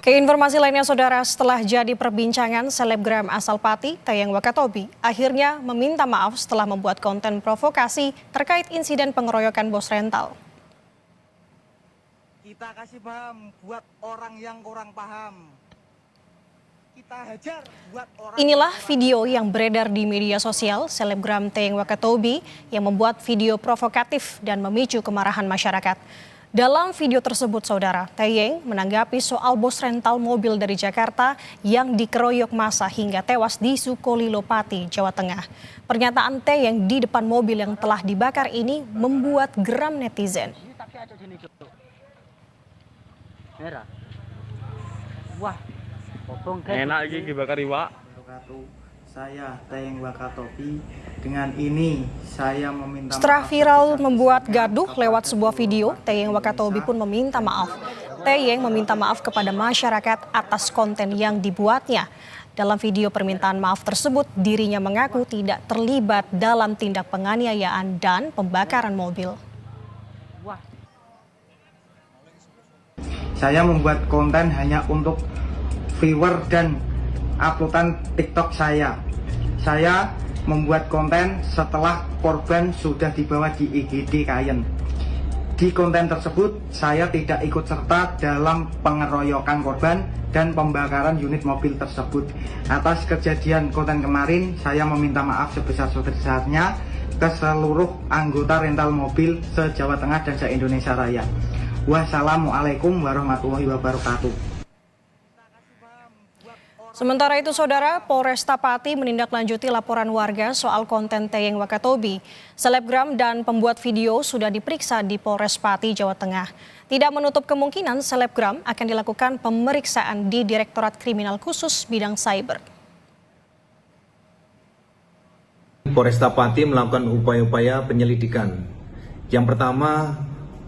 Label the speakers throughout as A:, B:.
A: Keinformasi lainnya, saudara, setelah jadi perbincangan, selebgram asal Pati, Tayang Wakatobi, akhirnya meminta maaf setelah membuat konten provokasi terkait insiden pengeroyokan bos rental.
B: Kita kasih paham buat orang yang kurang paham. Kita hajar buat orang.
A: Inilah video yang beredar di media sosial selebgram Tayang Wakatobi yang membuat video provokatif dan memicu kemarahan masyarakat. Dalam video tersebut, saudara, Tayang menanggapi soal bos rental mobil dari Jakarta yang dikeroyok massa hingga tewas di Sukolilo, Pati, Jawa Tengah. Pernyataan Tayang di depan mobil yang telah dibakar ini membuat geram netizen.
C: Merah. Wah,
D: enak lagi dibakar iwak.
B: Saya Tayang Wakatobi, dengan ini saya meminta
A: Setelah viral membuat gaduh lewat sebuah video, Tayang Wakatobi pun meminta maaf. Tayang meminta maaf kepada masyarakat atas konten yang dibuatnya. Dalam video permintaan maaf tersebut, dirinya mengaku tidak terlibat dalam tindak penganiayaan dan pembakaran mobil.
B: Saya membuat konten hanya untuk viewer dan uploadan TikTok saya. Saya membuat konten setelah korban sudah dibawa di IGD Kayen. Di konten tersebut saya tidak ikut serta dalam pengeroyokan korban dan pembakaran unit mobil tersebut. Atas kejadian konten kemarin, saya meminta maaf sebesar-besarnya ke seluruh anggota rental mobil se-Jawa Tengah dan se-Indonesia Raya. Wassalamualaikum warahmatullahi wabarakatuh.
A: Sementara itu, saudara, Polresta Pati menindaklanjuti laporan warga soal konten Tayang Wakatobi. Selebgram dan pembuat video sudah diperiksa di Polres Pati, Jawa Tengah. Tidak menutup kemungkinan selebgram akan dilakukan pemeriksaan di Direktorat Kriminal Khusus Bidang Cyber.
E: Polresta Pati melakukan upaya-upaya penyelidikan. Yang pertama,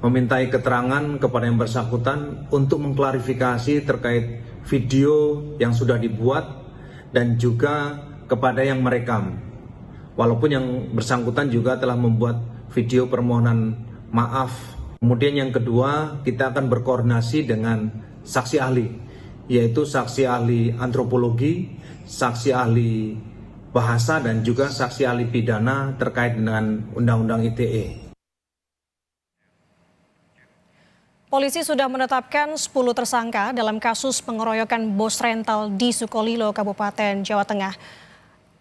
E: memintai keterangan kepada yang bersangkutan untuk mengklarifikasi terkait video yang sudah dibuat dan juga kepada yang merekam. Walaupun yang bersangkutan juga telah membuat video permohonan maaf. Kemudian yang kedua, kita akan berkoordinasi dengan saksi ahli, yaitu saksi ahli antropologi, saksi ahli bahasa, dan juga saksi ahli pidana terkait dengan Undang-Undang ITE.
A: Polisi sudah menetapkan 10 tersangka dalam kasus pengeroyokan bos rental di Sukolilo, Kabupaten Jawa Tengah.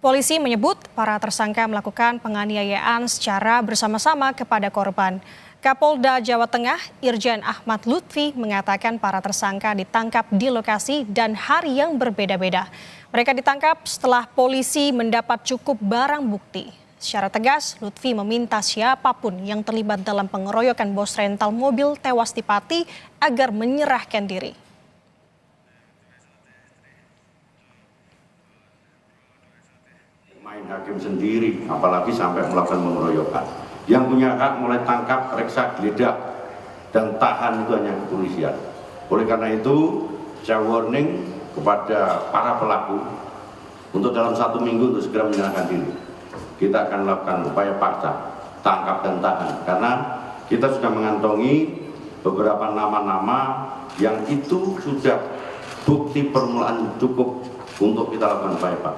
A: Polisi menyebut para tersangka melakukan penganiayaan secara bersama-sama kepada korban. Kapolda Jawa Tengah, Irjen Ahmad Lutfi, mengatakan para tersangka ditangkap di lokasi dan hari yang berbeda-beda. Mereka ditangkap setelah polisi mendapat cukup barang bukti. Secara tegas, Lutfi meminta siapapun yang terlibat dalam pengeroyokan bos rental mobil tewas di Pati agar menyerahkan diri.
F: Main hakim sendiri, apalagi sampai melakukan pengeroyokan. Yang punya hak mulai tangkap, reksa, geledah, dan tahan itu hanya kepolisian. Oleh karena itu, saya warning kepada para pelaku untuk dalam 1 minggu untuk segera menyerahkan diri. Kita akan melakukan upaya paksa, tangkap dan tahan, karena kita sudah mengantongi beberapa nama-nama yang itu sudah bukti permulaan cukup untuk kita lakukan upaya paksa.